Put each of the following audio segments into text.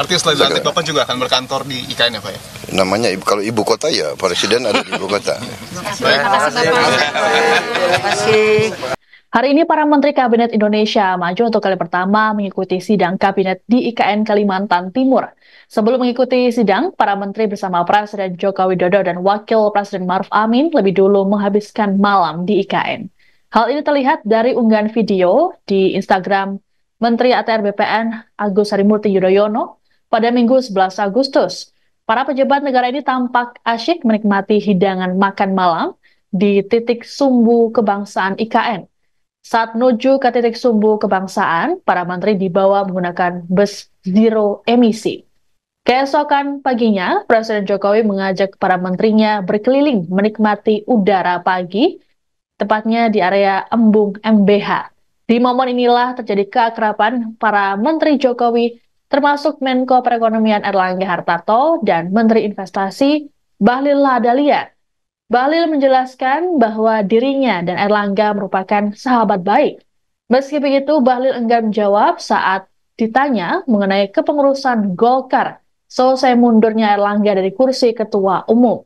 Artinya setelah dilantik Bapak juga akan berkantor di IKN ya Pak ya? Namanya kalau ibu kota ya presiden ada di ibu kota. Terima kasih. Hari ini para Menteri Kabinet Indonesia Maju untuk kali pertama mengikuti sidang kabinet di IKN Kalimantan Timur. Sebelum mengikuti sidang, para menteri bersama Presiden Joko Widodo dan Wakil Presiden Maruf Amin lebih dulu menghabiskan malam di IKN. Hal ini terlihat dari unggahan video di Instagram Menteri ATR BPN Agus Harimurti Yudhoyono pada Minggu 11 Agustus. Para pejabat negara ini tampak asyik menikmati hidangan makan malam di titik sumbu kebangsaan IKN. Saat menuju ke titik sumbu kebangsaan, para menteri dibawa menggunakan bus zero emisi. Keesokan paginya, Presiden Jokowi mengajak para menterinya berkeliling menikmati udara pagi, tepatnya di area Embung MBH. Di momen inilah terjadi keakraban para menteri Jokowi, termasuk Menko Perekonomian Erlangga Hartarto dan Menteri Investasi Bahlil Lahadalia. Bahlil menjelaskan bahwa dirinya dan Erlangga merupakan sahabat baik. Meski begitu, Bahlil enggan menjawab saat ditanya mengenai kepengurusan Golkar selesai mundurnya Erlangga dari kursi Ketua Umum.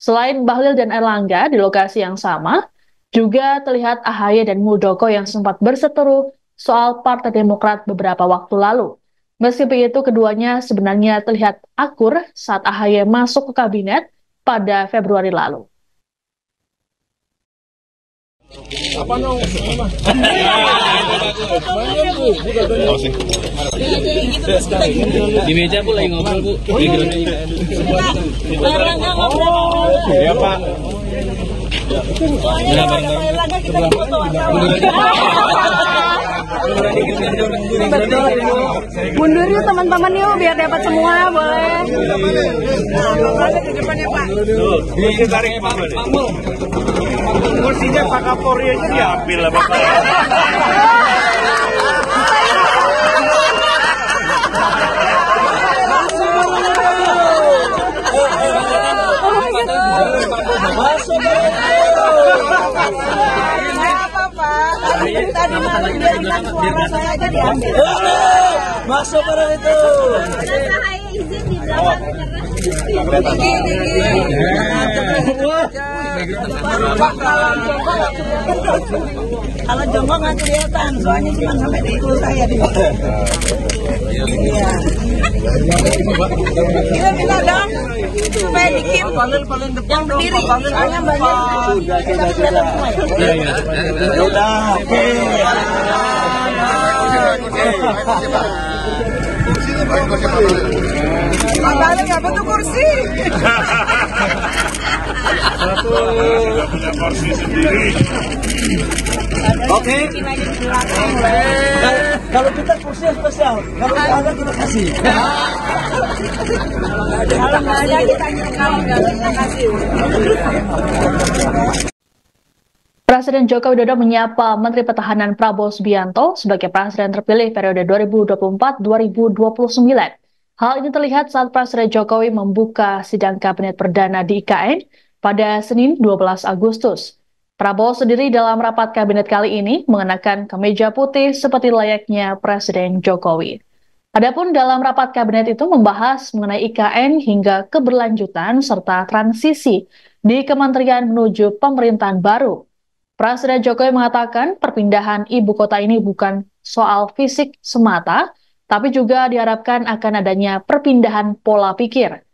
Selain Bahlil dan Erlangga di lokasi yang sama, juga terlihat AHY dan Muldoko yang sempat berseteru soal Partai Demokrat beberapa waktu lalu. Meski begitu, keduanya sebenarnya terlihat akur saat AHY masuk ke kabinet pada Februari lalu. Di meja Bu lagi ngobrol Bu. Iya Pak. Mundur yuk teman-teman yuk biar dapat semua, boleh. Di depannya Pak. Ini tarik Pak. Kursinya Pak Kapolri aja diambil lah Bapak. Tadi malam dia bilang suara saya aja diambil. Masuk barang itu. Saya izin di belakang. Kalau jongkok nggak kelihatan, soalnya cuma sampai di itu saya di bawah. Iya. Kita dong, supaya dikit. Paling depan dong, soalnya banyak. Kita kelihatan semua. Udah, oke. Makanya nggak butuh kursi. Punya kursi sendiri. Oke. Kalau kita kursi spesial, kalau nggak ada kita kasih. Kalau nggak ada kita kasih. Presiden Joko Widodo menyapa Menteri Pertahanan Prabowo Subianto sebagai Presiden terpilih periode 2024-2029. Hal ini terlihat saat Presiden Jokowi membuka sidang kabinet perdana di IKN pada Senin 12 Agustus. Prabowo sendiri dalam rapat kabinet kali ini mengenakan kemeja putih seperti layaknya Presiden Jokowi. Adapun dalam rapat kabinet itu membahas mengenai IKN hingga keberlanjutan serta transisi di kementerian menuju pemerintahan baru. Presiden Jokowi mengatakan perpindahan ibu kota ini bukan soal fisik semata, tapi juga diharapkan akan adanya perpindahan pola pikir.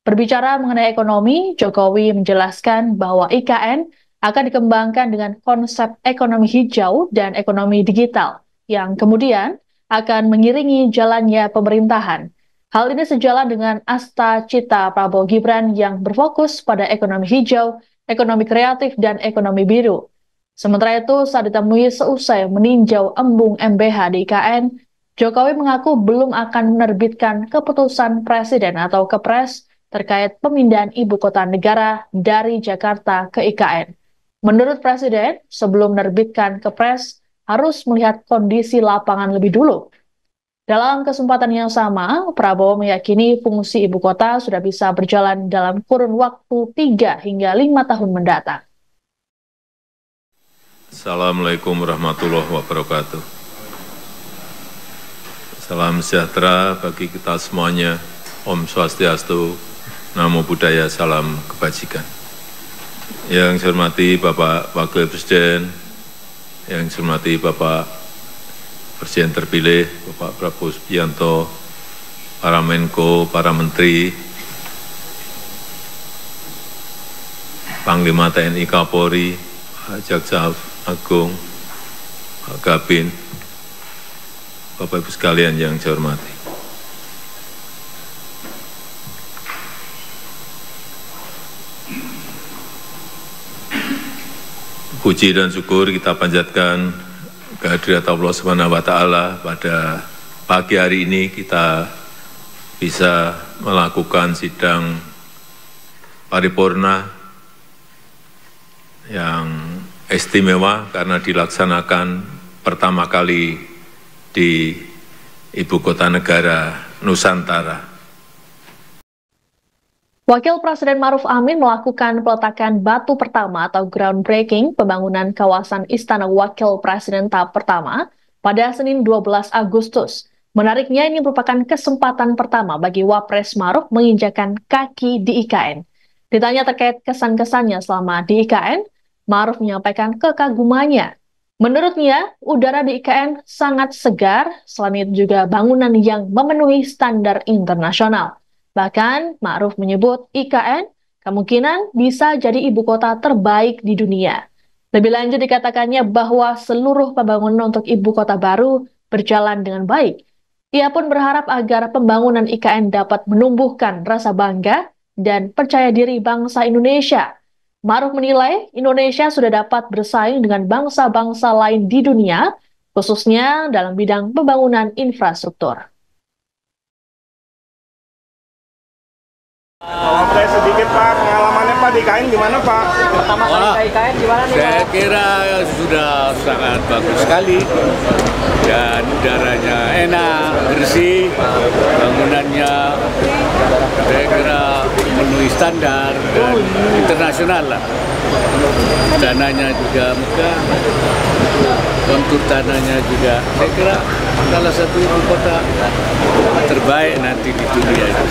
Berbicara mengenai ekonomi, Jokowi menjelaskan bahwa IKN akan dikembangkan dengan konsep ekonomi hijau dan ekonomi digital, yang kemudian akan mengiringi jalannya pemerintahan. Hal ini sejalan dengan Asta Cita Prabowo Gibran yang berfokus pada ekonomi hijau, ekonomi kreatif, dan ekonomi biru. Sementara itu, saat ditemui seusai meninjau Embung MBH di IKN, Jokowi mengaku belum akan menerbitkan keputusan Presiden atau Kepres terkait pemindahan ibu kota negara dari Jakarta ke IKN. Menurut Presiden, sebelum menerbitkan Kepres, harus melihat kondisi lapangan lebih dulu. Dalam kesempatan yang sama, Prabowo meyakini fungsi ibu kota sudah bisa berjalan dalam kurun waktu 3 hingga 5 tahun mendatang. Assalamualaikum warahmatullahi wabarakatuh. Salam sejahtera bagi kita semuanya. Om Swastiastu, Namo Buddhaya, salam kebajikan. Yang saya hormati Bapak Wakil Presiden, yang saya hormati Bapak Presiden terpilih, Bapak Prabowo Subianto, para Menko, para Menteri, Panglima TNI Kapolri, Pak Jaksa Agung, Pak Kabin, Bapak Ibu sekalian yang saya hormati. Puji dan syukur kita panjatkan kehadirat Allah Subhanahu wa Ta'ala. Pada pagi hari ini kita bisa melakukan sidang paripurna yang istimewa karena dilaksanakan pertama kali di Ibu Kota Negara Nusantara. Wakil Presiden Ma'ruf Amin melakukan peletakan batu pertama atau groundbreaking pembangunan kawasan Istana Wakil Presiden tahap pertama pada Senin 12 Agustus. Menariknya ini merupakan kesempatan pertama bagi Wapres Ma'ruf menginjakan kaki di IKN. Ditanya terkait kesan-kesannya selama di IKN, Ma'ruf menyampaikan kekagumannya. Menurutnya, udara di IKN sangat segar, selain itu juga bangunan yang memenuhi standar internasional. Bahkan, Ma'ruf menyebut IKN kemungkinan bisa jadi ibu kota terbaik di dunia. Lebih lanjut dikatakannya bahwa seluruh pembangunan untuk ibu kota baru berjalan dengan baik. Ia pun berharap agar pembangunan IKN dapat menumbuhkan rasa bangga dan percaya diri bangsa Indonesia. Ma'ruf menilai Indonesia sudah dapat bersaing dengan bangsa-bangsa lain di dunia, khususnya dalam bidang pembangunan infrastruktur. Sedikit Pak, pengalamannya Pak di IKN gimana Pak? Pertama kali ke IKN gimana nih Pak? Saya kira sudah sangat bagus sekali dan udaranya enak, bersih, bangunannya saya kira memenuhi standar dan internasional lah. Tanahnya juga megah, kontur tanahnya juga saya kira salah satu ibu kota terbaik nanti di dunia itu.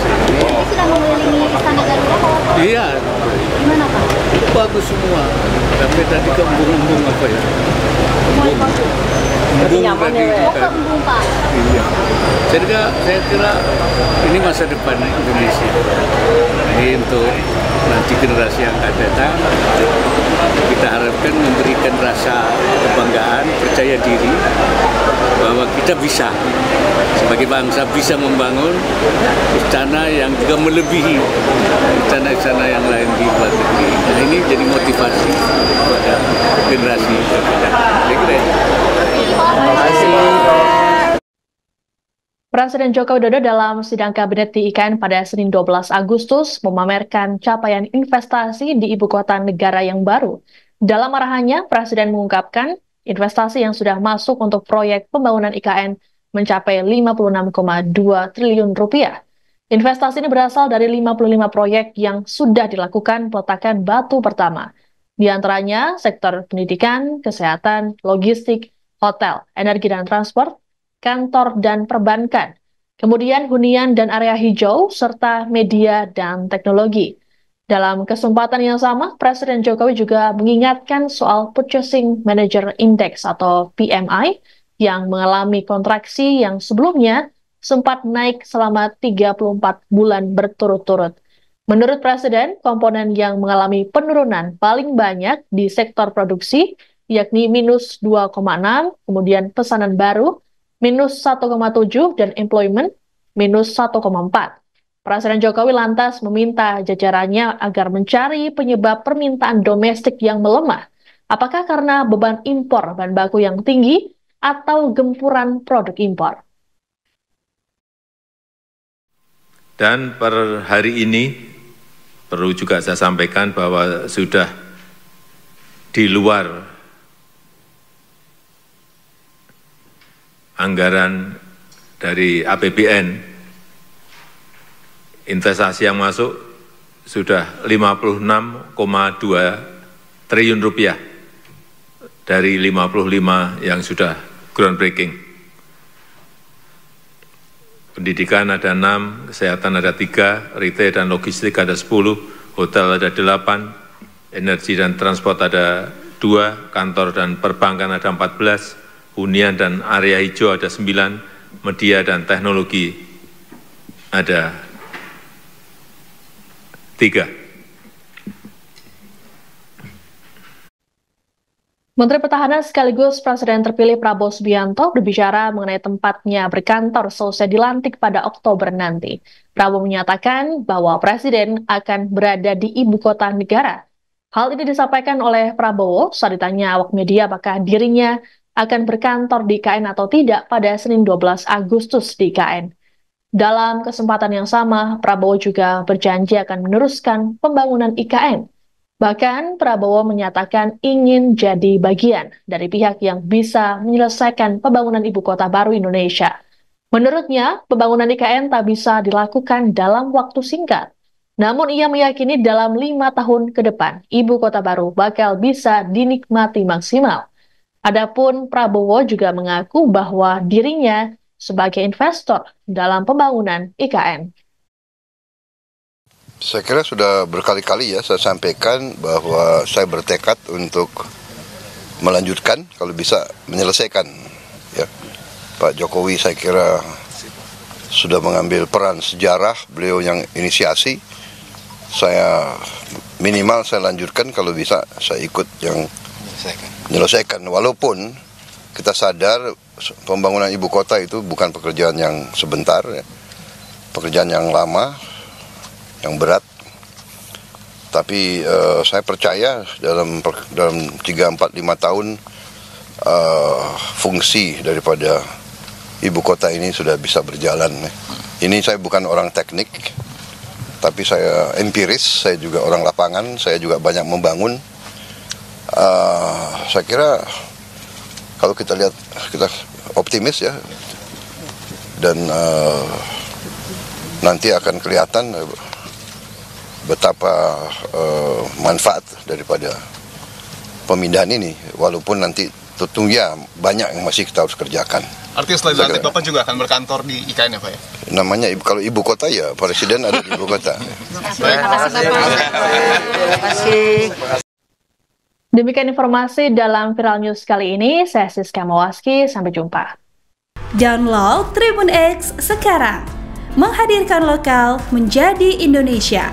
Sudah mengelilingi Istana Garuda? Iya. Gimana Pak? Bagus semua. Tapi tadi ke embung-embung apa ya? Lebih nyaman ya Pak? Mau ke embung Pak? Iya. Saya kira ini masa depan Indonesia. Ini untuk nanti generasi yang akan datang. Kita harapkan memberikan rasa kebanggaan, percaya diri bahwa kita bisa sebagai bangsa bisa membangun istana yang juga melebihi istana-istana yang lain di luar negeri. Nah, ini jadi motivasi pada generasi yang akan datang. Saya kira itu. Presiden Joko Widodo dalam sidang kabinet di IKN pada Senin 12 Agustus memamerkan capaian investasi di ibu kota negara yang baru. Dalam arahannya, Presiden mengungkapkan investasi yang sudah masuk untuk proyek pembangunan IKN mencapai 56,2 triliun rupiah. Investasi ini berasal dari 55 proyek yang sudah dilakukan peletakan batu pertama. Di antaranya sektor pendidikan, kesehatan, logistik, hotel, energi dan transport, kantor dan perbankan, kemudian hunian dan area hijau, serta media dan teknologi. Dalam kesempatan yang sama, Presiden Jokowi juga mengingatkan soal Purchasing Manager Index atau PMI yang mengalami kontraksi yang sebelumnya sempat naik selama 34 bulan berturut-turut. Menurut Presiden, komponen yang mengalami penurunan paling banyak di sektor produksi, yakni minus 2,6, kemudian pesanan baru, minus 1,7, dan employment, minus 1,4. Presiden Jokowi lantas meminta jajarannya agar mencari penyebab permintaan domestik yang melemah. Apakah karena beban impor bahan baku yang tinggi atau gempuran produk impor? Dan per hari ini perlu juga saya sampaikan bahwa sudah di luar anggaran dari APBN, investasi yang masuk sudah 56,2 triliun rupiah dari 55 yang sudah groundbreaking. pendidikan ada 6, kesehatan ada 3, retail dan logistik ada 10, hotel ada 8, energi dan transport ada 2, kantor dan perbankan ada 14, hunian dan area hijau ada 9, media dan teknologi ada 3. Menteri Pertahanan sekaligus Presiden terpilih Prabowo Subianto berbicara mengenai tempatnya berkantor selesai dilantik pada Oktober nanti. Prabowo menyatakan bahwa Presiden akan berada di ibu kota negara. Hal ini disampaikan oleh Prabowo saat ditanya awak media apakah dirinya akan berkantor di IKN atau tidak pada Senin 12 Agustus di IKN. Dalam kesempatan yang sama, Prabowo juga berjanji akan meneruskan pembangunan IKN. Bahkan Prabowo menyatakan ingin jadi bagian dari pihak yang bisa menyelesaikan pembangunan ibu kota baru Indonesia. Menurutnya, pembangunan IKN tak bisa dilakukan dalam waktu singkat. Namun ia meyakini dalam 5 tahun ke depan, ibu kota baru bakal bisa dinikmati maksimal. Adapun Prabowo juga mengaku bahwa dirinya sebagai investor dalam pembangunan IKN. Saya kira sudah berkali-kali ya saya sampaikan bahwa saya bertekad untuk melanjutkan, kalau bisa menyelesaikan. Ya, Pak Jokowi saya kira sudah mengambil peran sejarah, beliau yang inisiasi. Saya minimal saya lanjutkan, kalau bisa saya ikut yang menyelesaikan. Walaupun kita sadar pembangunan ibu kota itu bukan pekerjaan yang sebentar, ya. Pekerjaan yang lama, yang berat, tapi saya percaya dalam 3, 4, 5 tahun fungsi daripada ibu kota ini sudah bisa berjalan. Ini saya bukan orang teknik, tapi saya empiris, saya juga orang lapangan, saya juga banyak membangun. Saya kira kalau kita lihat, kita optimis ya, dan nanti akan kelihatan betapa manfaat daripada pemindahan ini, walaupun nanti tentunya banyak yang masih kita harus kerjakan. Artinya selain lantik Bapak juga akan berkantor di IKN ya Pak ya? Namanya kalau ibu kota ya Presiden ada di ibu kota. Terima kasih. Demikian informasi dalam Viral News kali ini. Saya Siska Mawaski, sampai jumpa. Download Tribun X sekarang, menghadirkan lokal menjadi Indonesia.